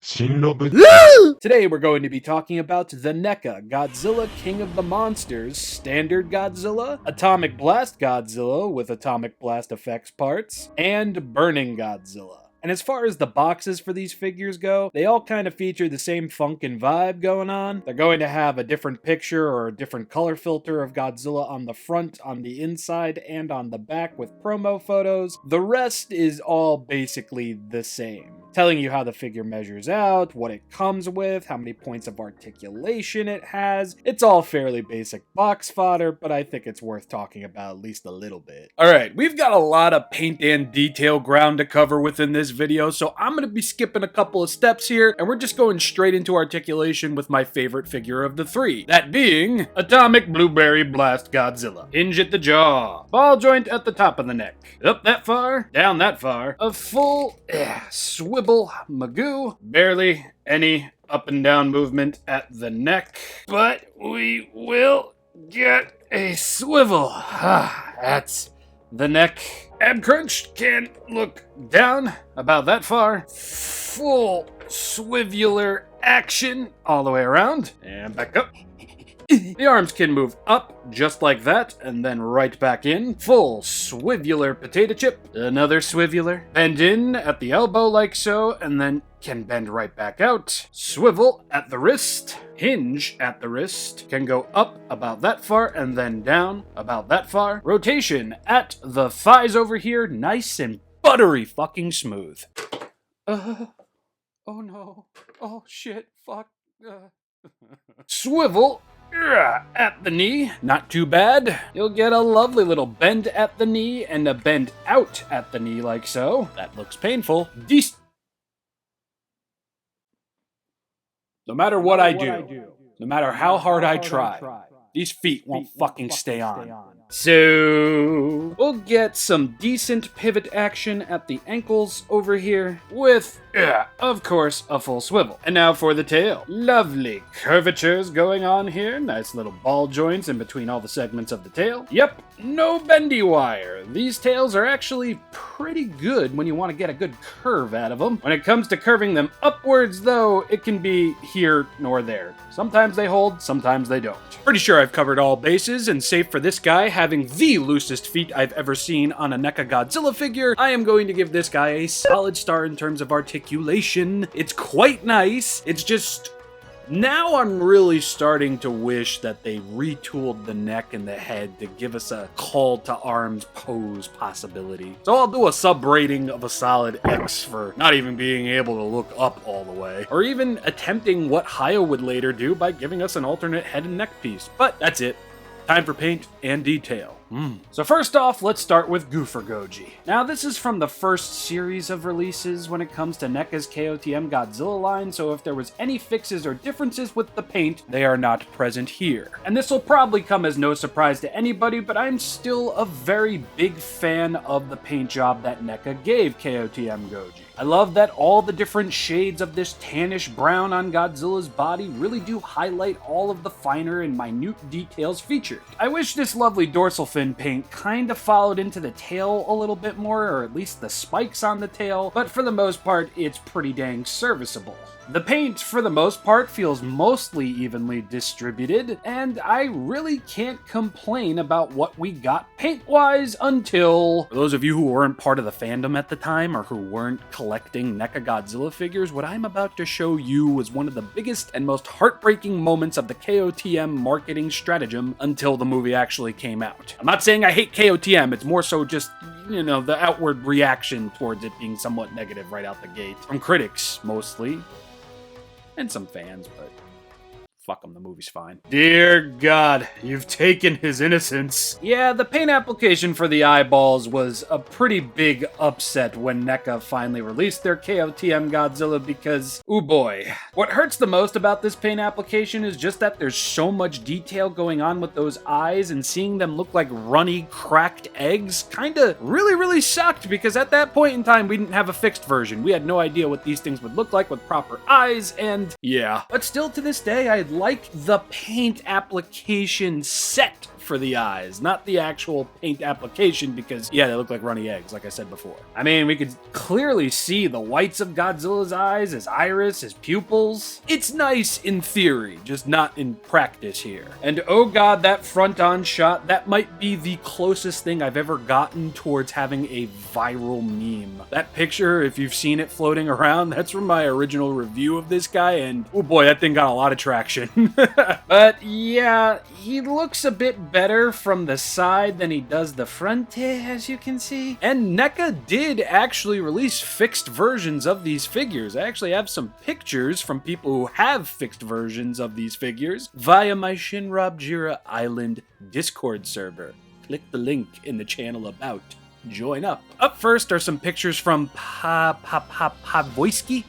ShinRobjira. Today we're going to be talking about the NECA Godzilla King of the Monsters Standard Godzilla, Atomic Blast Godzilla with Atomic Blast effects parts, and Burning Godzilla. And as far as the boxes for these figures go, they all kind of feature the same funk and vibe going on. They're going to have a different picture or a different color filter of Godzilla on the front, on the inside, and on the back with promo photos. The rest is all basically the same, telling you how the figure measures out, what it comes with, how many points of articulation it has. It's all fairly basic box fodder, but I think it's worth talking about at least a little bit. Alright, we've got a lot of paint and detail ground to cover within this video, so I'm going to be skipping a couple of steps here, and we're just going straight into articulation with my favorite figure of the three. That being Atomic Blueberry Blast Godzilla. Hinge at the jaw. Ball joint at the top of the neck. Up that far, down that far. A full swivel magoo. Barely any up and down movement at the neck, but we will get a swivel. That's the neck. Ab crunch can look down about that far. Full swivular action all the way around and back up. The arms can move up just like that and then right back in. Full swivular potato chip. Another swivular. Bend in at the elbow like so and then can bend right back out. Swivel at the wrist. Hinge at the wrist. Can go up about that far and then down about that far. Rotation at the thighs over here. Nice and buttery fucking smooth. Oh no. Oh shit. Fuck. Swivel at the knee. Not too bad. You'll get a lovely little bend at the knee and a bend out at the knee like so. That looks painful. No matter what I do, no matter how hard I try, these feet won't fucking stay on. So we'll get some decent pivot action at the ankles over here with, of course, a full swivel. And now for the tail. Lovely curvatures going on here. Nice little ball joints in between all the segments of the tail. Yep, no bendy wire. These tails are actually pretty good when you want to get a good curve out of them. When it comes to curving them upwards, though, it can be here nor there. Sometimes they hold, sometimes they don't. Pretty sure I've covered all bases, and save for this guy having the loosest feet I've ever seen on a NECA Godzilla figure, I am going to give this guy a solid star in terms of articulation. It's quite nice. It's just, now I'm really starting to wish that they retooled the neck and the head to give us a call to arms pose possibility. So I'll do a sub rating of a solid X for not even being able to look up all the way, or even attempting what Hayo would later do by giving us an alternate head and neck piece. But that's it. Time for paint and detail. So first off, let's start with Goofer Goji. Now this is from the first series of releases when it comes to NECA's KOTM Godzilla line, so if there was any fixes or differences with the paint, they are not present here. And this will probably come as no surprise to anybody, but I'm still a very big fan of the paint job that NECA gave KOTM Goji. I love that all the different shades of this tannish brown on Godzilla's body really do highlight all of the finer and minute details featured. I wish this lovely dorsal fin paint kinda followed into the tail a little bit more, or at least the spikes on the tail, but for the most part, it's pretty dang serviceable. The paint, for the most part, feels mostly evenly distributed, and I really can't complain about what we got paint-wise until... For those of you who weren't part of the fandom at the time, or who weren't collecting NECA Godzilla figures, what I'm about to show you was one of the biggest and most heartbreaking moments of the KOTM marketing stratagem until the movie actually came out. I'm not saying I hate KOTM, it's more so just, you know, the outward reaction towards it being somewhat negative right out the gate. From critics, mostly. And some fans, but fuck him, the movie's fine. Dear God, you've taken his innocence. Yeah, the paint application for the eyeballs was a pretty big upset when NECA finally released their KOTM Godzilla because, ooh boy. What hurts the most about this paint application is just that there's so much detail going on with those eyes, and seeing them look like runny, cracked eggs kinda really sucked, because at that point in time we didn't have a fixed version. We had no idea what these things would look like with proper eyes, and yeah. But still to this day, I like the paint application set for the eyes, not the actual paint application, because, yeah, they look like runny eggs, like I said before. I mean, we could clearly see the whites of Godzilla's eyes, his iris, his pupils. It's nice in theory, just not in practice here. And oh god, that front-on shot, that might be the closest thing I've ever gotten towards having a viral meme. That picture, if you've seen it floating around, that's from my original review of this guy, and oh boy, that thing got a lot of traction. But yeah, he looks a bit better from the side than he does the front, as you can see. And NECA did actually release fixed versions of these figures. I actually have some pictures from people who have fixed versions of these figures via my ShinRobjira Island Discord server. Click the link in the channel about. Join up. Up first are some pictures from Podvoisky.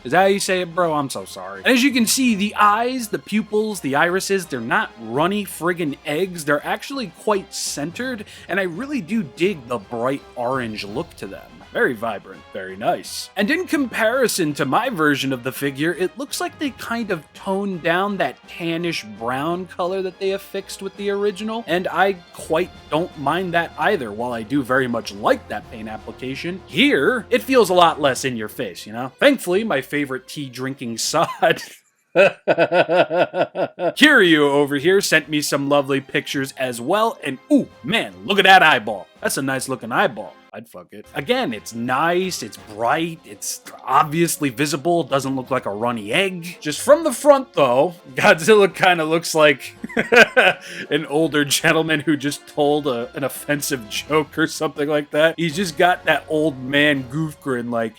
Is that how you say it, bro? I'm so sorry. And as you can see, the eyes, the pupils, the irises, they're not runny friggin' eggs. They're actually quite centered, and I really do dig the bright orange look to them. Very vibrant, very nice. And in comparison to my version of the figure, it looks like they kind of toned down that tannish brown color that they affixed with the original, and I quite don't mind that either. While I do very much like that paint application, here, it feels a lot less in your face, you know? Thankfully, my favorite tea-drinking sod Kiryu over here sent me some lovely pictures as well, and ooh, man, look at that eyeball. That's a nice looking eyeball. I'd fuck it. Again, it's nice, it's bright, it's obviously visible, doesn't look like a runny egg. Just from the front, though, Godzilla kind of looks like an older gentleman who just told an offensive joke or something like that. He's just got that old man goof grin like...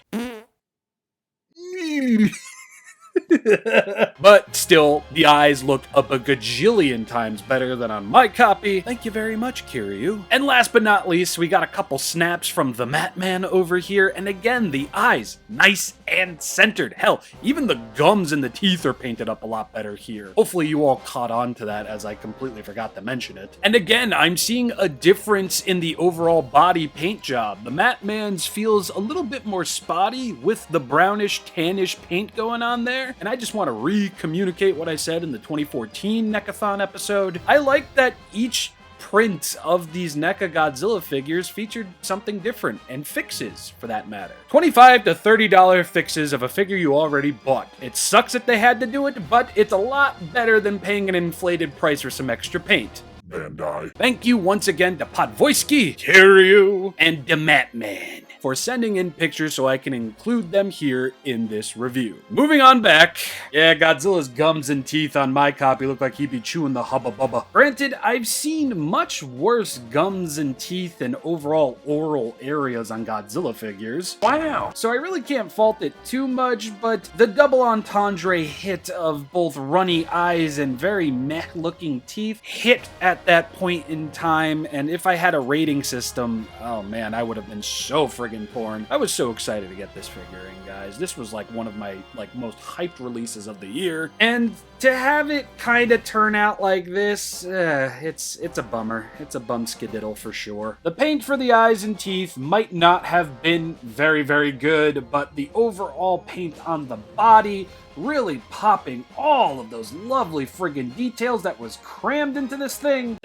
But still, the eyes look a bagajillion times better than on my copy. Thank you very much, Kiryu. And last but not least, we got a couple snaps from the Matman over here, and again, the eyes, nice and centered. Hell, even the gums and the teeth are painted up a lot better here. Hopefully you all caught on to that, as I completely forgot to mention it. And again, I'm seeing a difference in the overall body paint job. The Matman's feels a little bit more spotty with the brownish, tannish paint going on there. And I just want to re-communicate what I said in the 2014 NECAthon episode. I like that each print of these NECA Godzilla figures featured something different, and fixes, for that matter. $25 to $30 fixes of a figure you already bought. It sucks that they had to do it, but it's a lot better than paying an inflated price for some extra paint. Bandai. Thank you once again to Podvoisky, Kiryu, and the Matman for sending in pictures so I can include them here in this review. Moving on back, yeah, Godzilla's gums and teeth on my copy look like he'd be chewing the Hubba Bubba. Granted, I've seen much worse gums and teeth and overall oral areas on Godzilla figures. Wow. So I really can't fault it too much, but the double entendre hit of both runny eyes and very meh-looking teeth hit at that point in time, and if I had a rating system, oh man, I would have been so friggin' porn. I was so excited to get this figure in, guys. This was like one of my most hyped releases of the year, and to have it kind of turn out like this, it's a bummer. It's a bum skididdle for sure. The paint for the eyes and teeth might not have been very, very good, but the overall paint on the body really popping all of those lovely friggin' details that was crammed into this thing,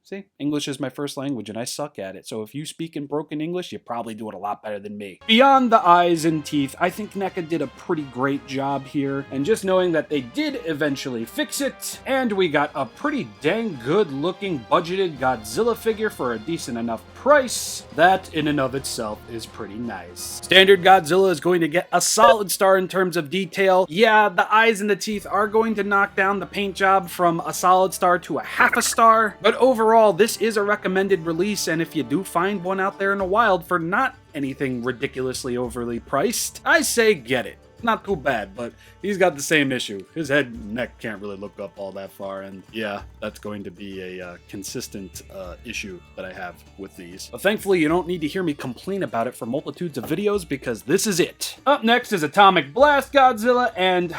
See? English is my first language and I suck at it, so if you speak in broken English, you probably do it a lot better than me. Beyond the eyes and teeth, I think NECA did a pretty great job here, and just knowing that they did eventually fix it, and we got a pretty dang good looking budgeted Godzilla figure for a decent enough price, that in and of itself is pretty nice. Standard Godzilla is going to get a solid star in terms of detail. Yeah, the eyes and the teeth are going to knock down the paint job from a solid star to a half a star, but overall, this is a recommended release, and if you do find one out there in the wild for not anything ridiculously overly priced, I say get it. Not too bad, but he's got the same issue. His head and neck can't really look up all that far, and yeah, that's going to be a consistent issue that I have with these. But thankfully, you don't need to hear me complain about it for multitudes of videos, because this is it. Up next is Atomic Blast Godzilla, and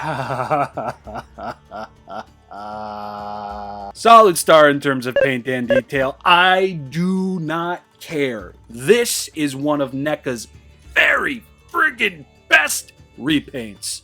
solid star in terms of paint and detail. I do not care. This is one of NECA's very friggin' best repaints.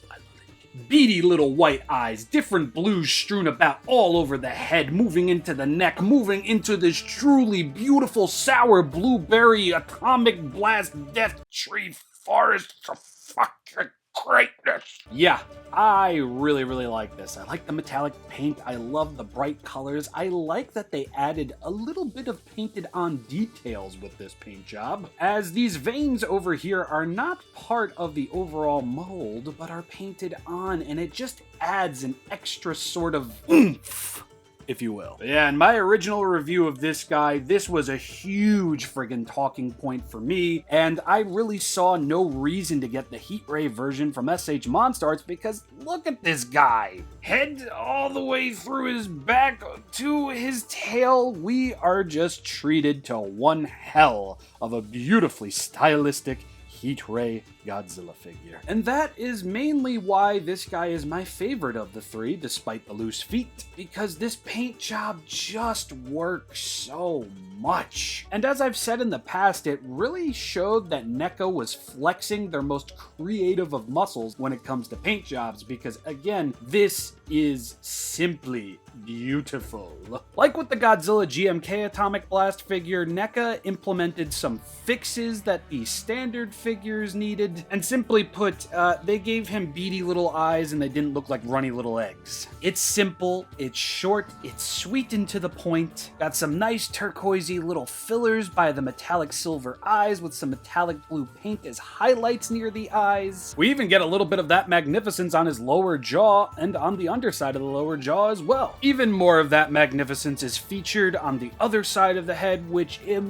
Beady little white eyes, different blues strewn about all over the head, moving into the neck, moving into this truly beautiful sour blueberry atomic blast death tree forest of fucking greatness. Yeah, I really like this. I like the metallic paint. I love the bright colors. I like that they added a little bit of painted on details with this paint job, as these veins over here are not part of the overall mold, but are painted on, and it just adds an extra sort of oomph, if you will. But yeah, in my original review of this guy, this was a huge friggin' talking point for me, and I really saw no reason to get the Heat Ray version from SH Monstarts because look at this guy. Head all the way through his back to his tail. We are just treated to one hell of a beautifully stylistic Heat Ray Godzilla figure. And that is mainly why this guy is my favorite of the three, despite the loose feet, because this paint job just works so much. And as I've said in the past, it really showed that NECA was flexing their most creative of muscles when it comes to paint jobs, because again, this is simply beautiful. Like with the Godzilla GMK Atomic Blast figure, NECA implemented some fixes that the standard figures needed, and simply put, they gave him beady little eyes and they didn't look like runny little eggs. It's simple, it's short, it's sweet and to the point, got some nice turquoisey little fillers by the metallic silver eyes with some metallic blue paint as highlights near the eyes. We even get a little bit of that magnificence on his lower jaw and on the underside of the lower jaw as well. Even more of that magnificence is featured on the other side of the head, which is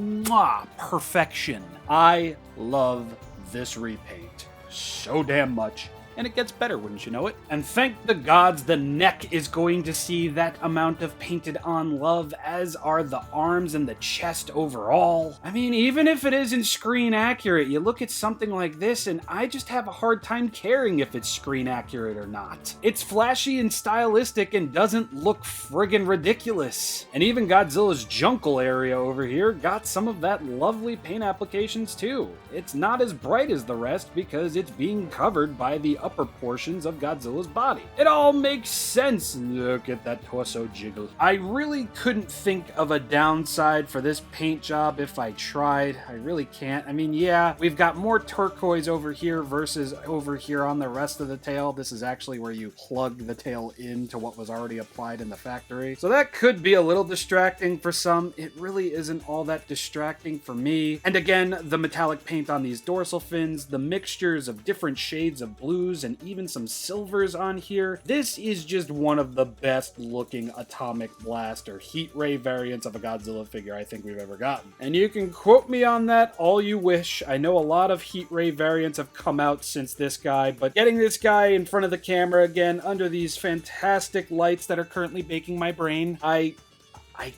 perfection. I love this repaint so damn much, and it gets better, wouldn't you know it? And thank the gods the neck is going to see that amount of painted on love, as are the arms and the chest overall. I mean, even if it isn't screen accurate, you look at something like this and I just have a hard time caring if it's screen accurate or not. It's flashy and stylistic and doesn't look friggin' ridiculous. And even Godzilla's jungle area over here got some of that lovely paint applications too. It's not as bright as the rest because it's being covered by the upper portions of Godzilla's body. It all makes sense. Look at that torso jiggle. I really couldn't think of a downside for this paint job if I tried. I really can't. I mean, yeah, we've got more turquoise over here versus over here on the rest of the tail. This is actually where you plug the tail into what was already applied in the factory. So that could be a little distracting for some. It really isn't all that distracting for me. And again, the metallic paint on these dorsal fins, the mixtures of different shades of blues and even some silvers on here. This is just one of the best looking Atomic Blast or Heat Ray variants of a Godzilla figure I think we've ever gotten. And you can quote me on that all you wish. I know a lot of Heat Ray variants have come out since this guy, but getting this guy in front of the camera again under these fantastic lights that are currently baking my brain, I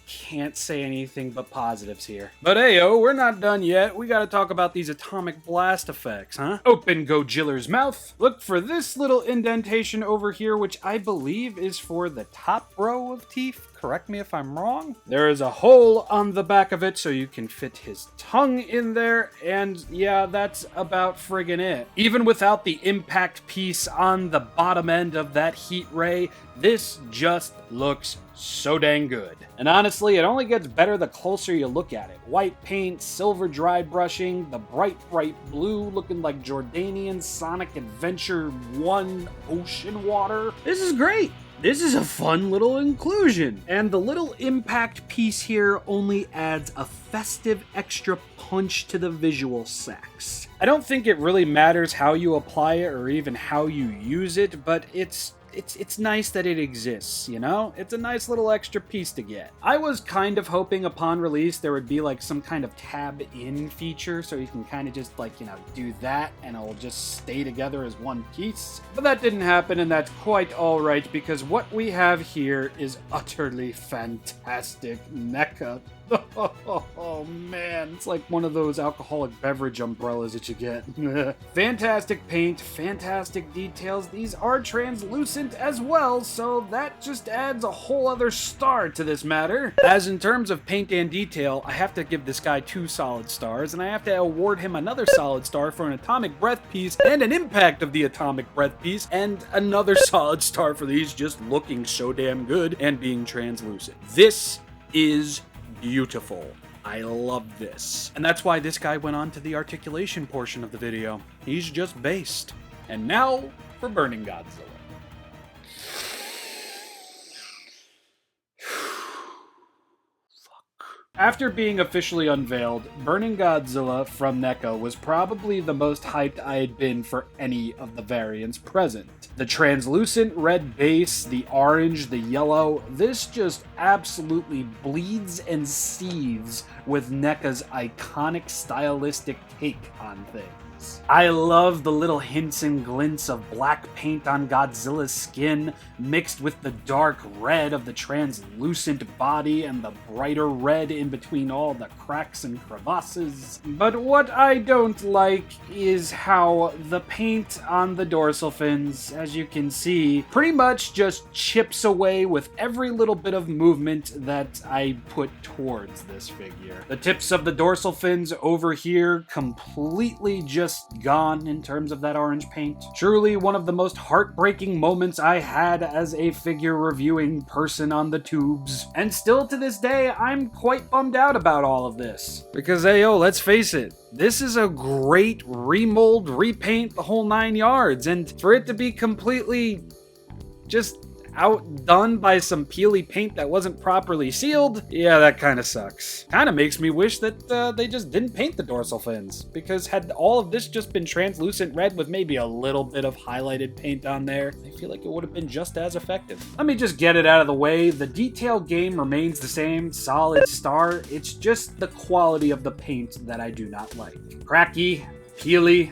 can't say anything but positives here. But heyo, we're not done yet. We gotta talk about these atomic blast effects, huh? Open Godzilla's mouth. Look for this little indentation over here, which I believe is for the top row of teeth. Correct me if I'm wrong. There is a hole on the back of it so you can fit his tongue in there, and yeah, that's about friggin' it. Even without the impact piece on the bottom end of that Heat Ray, this just looks so dang good. And honestly, it only gets better the closer you look at it. White paint, silver dry brushing, the bright blue looking like Jordanian Sonic Adventure 1 ocean water. This is great. This is a fun little inclusion. And the little impact piece here only adds a festive extra punch to the visual sex. I don't think it really matters how you apply it or even how you use it, but it's nice that it exists, you know? It's a nice little extra piece to get. I was kind of hoping upon release there would be like some kind of tab-in feature so you can kind of just like, you know, do that and it'll just stay together as one piece. But that didn't happen, and that's quite alright because what we have here is utterly fantastic NECA. Oh man, it's like one of those alcoholic beverage umbrellas that you get. Fantastic paint, fantastic details. These are translucent translucent as well, so that just adds a whole other star to this matter. As in terms of paint and detail, I have to give this guy 2 solid stars, and I have to award him another solid star for an atomic breath piece and an impact of the atomic breath piece, and another solid star for these just looking so damn good and being translucent. This is beautiful. I love this. And that's why this guy went on to the articulation portion of the video. He's just based. And now for Burning Godzilla. After being officially unveiled, Burning Godzilla from NECA was probably the most hyped I had been for any of the variants present. The translucent red base, the orange, the yellow, this just absolutely bleeds and seethes with NECA's iconic stylistic take on things. I love the little hints and glints of black paint on Godzilla's skin, mixed with the dark red of the translucent body and the brighter red in between all the cracks and crevasses. But what I don't like is how the paint on the dorsal fins, as you can see, pretty much just chips away with every little bit of movement that I put towards this figure. The tips of the dorsal fins over here completely just gone in terms of that orange paint. Truly one of the most heartbreaking moments I had as a figure reviewing person on the tubes. And still to this day, I'm quite bummed out about all of this. Because, hey, yo, let's face it, this is a great remold, repaint, the whole 9 yards. And for it to be completely just outdone by some peely paint that wasn't properly sealed, yeah, that kind of sucks. Kind of makes me wish that they just didn't paint the dorsal fins, because had all of this just been translucent red with maybe a little bit of highlighted paint on there, I feel like it would have been just as effective. Let me just get it out of the way. The detail game remains the same, solid star. It's just the quality of the paint that I do not like. Cracky, peely.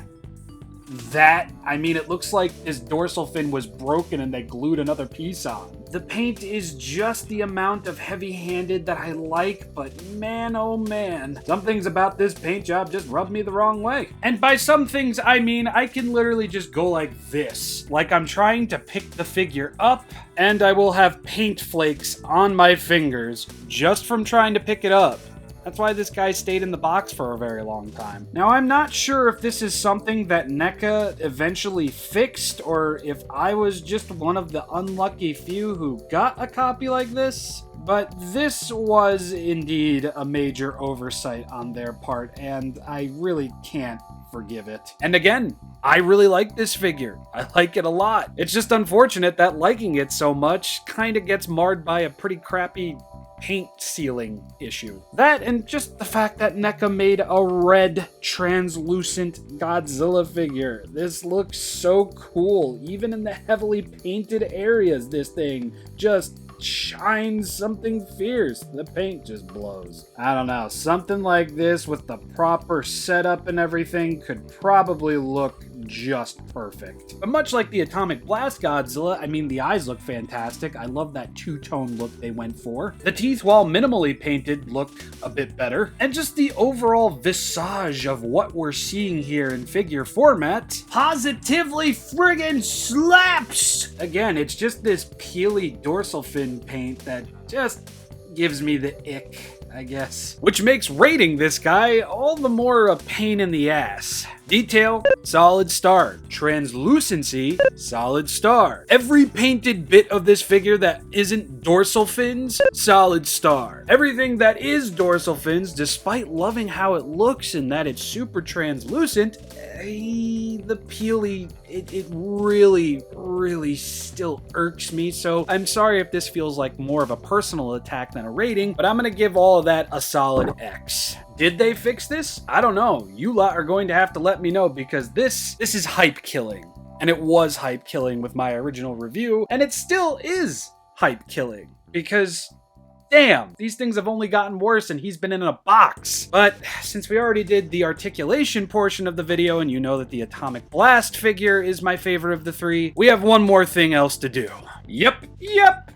I mean, it looks like this dorsal fin was broken and they glued another piece on. The paint is just the amount of heavy-handed that I like, but man, oh man, some things about this paint job just rub me the wrong way. And by some things, I mean, I can literally just go like this, like I'm trying to pick the figure up, and I will have paint flakes on my fingers just from trying to pick it up. That's why this guy stayed in the box for a very long time. Now, I'm not sure if this is something that NECA eventually fixed, or if I was just one of the unlucky few who got a copy like this, but this was indeed a major oversight on their part, and I really can't forgive it. And again, I really like this figure. I like it a lot. It's just unfortunate that liking it so much kind of gets marred by a pretty crappy paint sealing issue. That, and just the fact that NECA made a red translucent Godzilla figure. This looks so cool. Even in the heavily painted areas, this thing just shines something fierce. The paint just blows. I don't know, something like this with the proper setup and everything could probably look just perfect. But much like the Atomic Blast Godzilla, I mean, the eyes look fantastic. I love that two-tone look they went for. The teeth, while minimally painted, look a bit better. And just the overall visage of what we're seeing here in figure format positively friggin' slaps! Again, it's just this peely dorsal fin paint that just gives me the ick, I guess. Which makes rating this guy all the more a pain in the ass. Detail, solid star. Translucency, solid star. Every painted bit of this figure that isn't dorsal fins, solid star. Everything that is dorsal fins, despite loving how it looks and that it's super translucent, the peely, it really still irks me. So I'm sorry if this feels like more of a personal attack than a rating, but I'm gonna give all of that a solid X. Did they fix this? I don't know. You lot are going to have to let me know, because this is hype killing. And it was hype killing with my original review, and it still is hype killing. Because, damn, these things have only gotten worse and he's been in a box. But since we already did the articulation portion of the video, and you know that the Atomic Blast figure is my favorite of the three, we have one more thing else to do. Yep.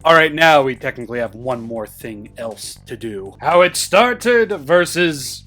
Alright, now we technically have one more thing else to do. How it started versus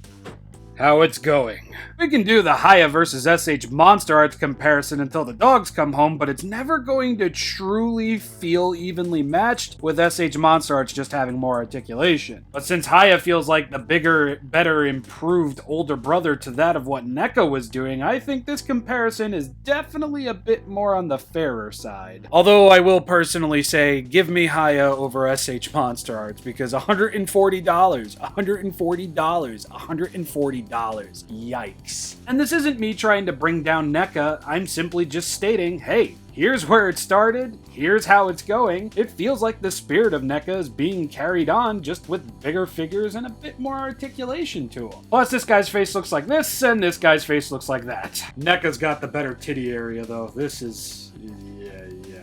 how it's going. We can do the Haya versus SH Monster Arts comparison until the dogs come home, but it's never going to truly feel evenly matched, with SH Monster Arts just having more articulation. But since Haya feels like the bigger, better, improved older brother to that of what NECA was doing, I think this comparison is definitely a bit more on the fairer side. Although I will personally say, give me Haya over SH Monster Arts, because $140, $140, $140. Yikes. And this isn't me trying to bring down NECA, I'm simply just stating, hey, here's where it started, here's how it's going. It feels like the spirit of NECA is being carried on, just with bigger figures and a bit more articulation to them. Plus, this guy's face looks like this, and this guy's face looks like that. NECA's got the better titty area, though. This is...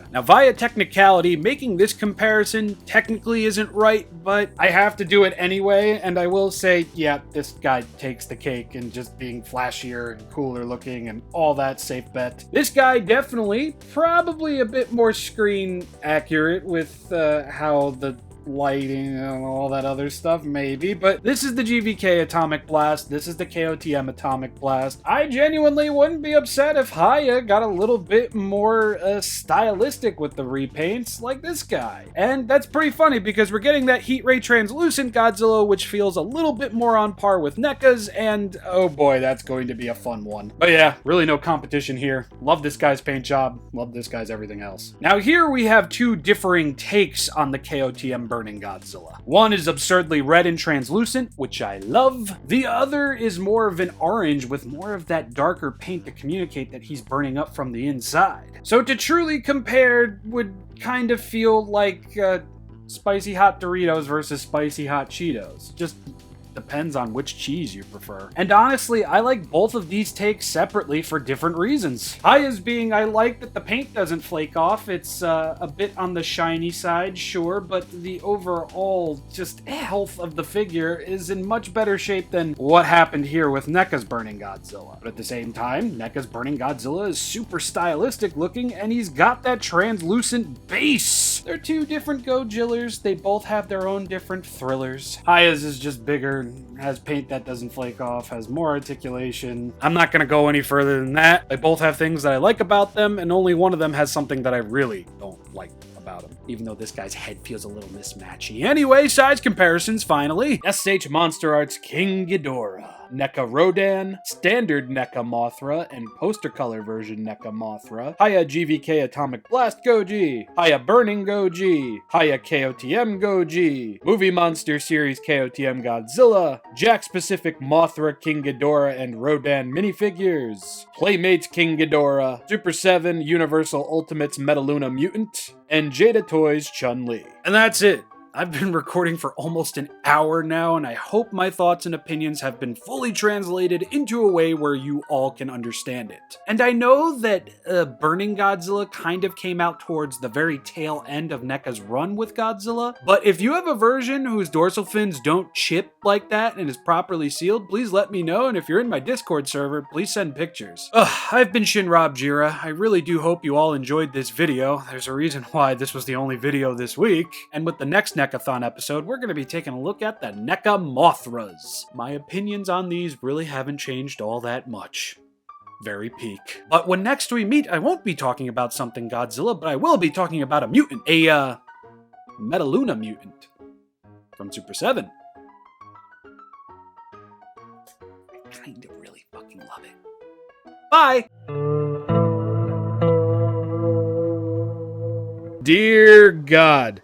Now, via technicality, making this comparison technically isn't right, but I have to do it anyway, and I will say, yeah, this guy takes the cake in just being flashier and cooler looking and all that safe bet. This guy definitely, probably a bit more screen accurate with how the lighting and all that other stuff, maybe, but this is the GVK Atomic Blast, this is the KOTM Atomic Blast. I genuinely wouldn't be upset if Haya got a little bit more stylistic with the repaints like this guy. And that's pretty funny because we're getting that Heat Ray Translucent Godzilla, which feels a little bit more on par with NECA's, and oh boy, that's going to be a fun one. But yeah, really no competition here. Love this guy's paint job, love this guy's everything else. Now here we have two differing takes on the KOTM Burning Godzilla. One is absurdly red and translucent, which I love. The other is more of an orange with more of that darker paint to communicate that he's burning up from the inside. So to truly compare would kind of feel like spicy hot Doritos versus spicy hot Cheetos. Just depends on which cheese you prefer. And honestly, I like both of these takes separately for different reasons. Haya's being, I like that the paint doesn't flake off. It's a bit on the shiny side, sure, but the overall just health of the figure is in much better shape than what happened here with NECA's Burning Godzilla. But at the same time, NECA's Burning Godzilla is super stylistic looking, and he's got that translucent base. They're two different Godzillas. They both have their own different thrillers. Haya's is just bigger, has paint that doesn't flake off, has more articulation. I'm not gonna go any further than that. They both have things that I like about them, and only one of them has something that I really don't like about him, even though this guy's head feels a little mismatchy. Anyway, size comparisons finally. SH Monster Arts King Ghidorah, NECA Rodan, Standard NECA Mothra, and poster color version NECA Mothra, Haya GVK Atomic Blast Goji, Haya Burning Goji, Haya KOTM Goji, Movie Monster Series KOTM Godzilla, Jakks Pacific Mothra King Ghidorah and Rodan minifigures, Playmates King Ghidorah, Super 7 Universal Ultimates Metaluna Mutant, and Jada Toys Chun-Li. And that's it. I've been recording for almost an hour now, and I hope my thoughts and opinions have been fully translated into a way where you all can understand it. And I know that Burning Godzilla kind of came out towards the very tail end of NECA's run with Godzilla, but if you have a version whose dorsal fins don't chip like that and is properly sealed, please let me know, and if you're in my Discord server, please send pictures. I've been ShinRobjira. I really do hope you all enjoyed this video. There's a reason why this was the only video this week, and with the next NECAthon episode, we're going to be taking a look at the NECA Mothras. My opinions on these really haven't changed all that much. Very peak. But when next we meet, I won't be talking about something Godzilla, but I will be talking about a mutant. A, Metaluna mutant. From Super 7. I kind of really fucking love it. Bye! Dear God.